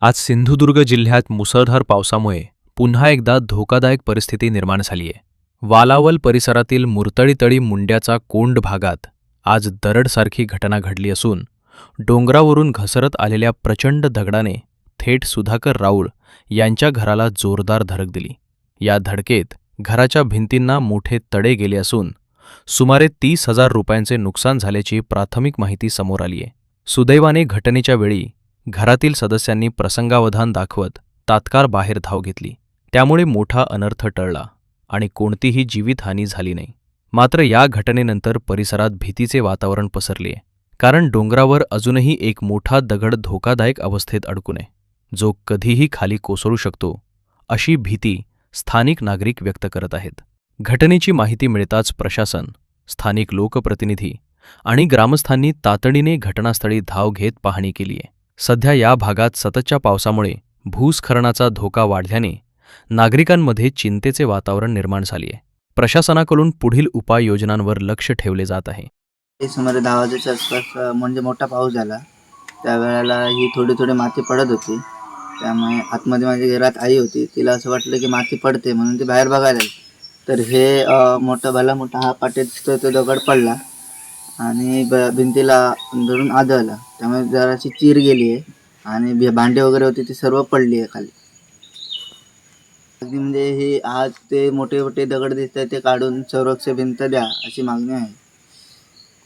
आज सिंधुदुर्ग जिल्ह्यात मुसळधार पावसामुळे पुन्हा एकदा धोकादायक परिस्थिती निर्माण झाली आहे. वालावल परिसरातील मुरतळी मुंड्याचा कोंड भागात आज दरडसारखी घटना घडली असून डोंगरावरून घसरत आलेल्या प्रचंड दगडाने थेट सुधाकर राऊळ यांच्या घराला जोरदार धडक दिली. या धडकेत घराच्या भिंतींना मोठे तडे गेले असून सुमारे 30,000 रुपयांचे नुकसान झाल्याची प्राथमिक माहिती समोर आली आहे. सुदैवाने घटनेच्या वेळी घरातील सदस्यांनी प्रसंगावधान दाखवत तात्काळ बाहेर धाव घेतली. त्यामुळे मोठा अनर्थ टळला आणि कोणतीही जीवितहानी झाली नाही. मात्र या घटनेनंतर परिसरात भीतीचे वातावरण पसरले आहे, कारण डोंगरावर अजूनही एक मोठा दगड धोकादायक अवस्थेत अडकून आहे, जो कधीही खाली कोसळू शकतो, अशी भीती स्थानिक नागरिक व्यक्त करत आहेत. घटनेची माहिती मिळताच प्रशासन, स्थानिक लोकप्रतिनिधी आणि ग्रामस्थांनी तातडीने घटनास्थळी धाव घेत पाहणी केली आहे. सध्या या भागात सततच्या पावसामुळे भूस्खलनाचा धोका वाढल्याने नागरिकांमध्ये चिंतेचे वातावरण निर्माण झाले आहे. प्रशासनाकडून पुढील उपाययोजनांवर लक्ष ठेवले जात आहे. सुमारे 10 वाजेच्या आसपास म्हणजे मोठा पाऊस झाला. त्यावेळेला ही थोडी माती पडत होती. त्यामुळे आतमध्ये माझ्या घरात आई होती. तिला असं वाटलं की माती पडते म्हणून ती बाहेर बघायला आली. तर हे भला मोठा हा पाटेत तो दगड पडला आणि भिंतीला धरून आदळला. त्यामुळे जराशी चीर गेली आहे आणि भांडे वगैरे होते ती सर्व पडली आहे खाली. अगदी म्हणजे हे आज ते मोठे दगड दिसत आहेत ते काढून संरक्षक भिंत द्या अशी मागणी आहे.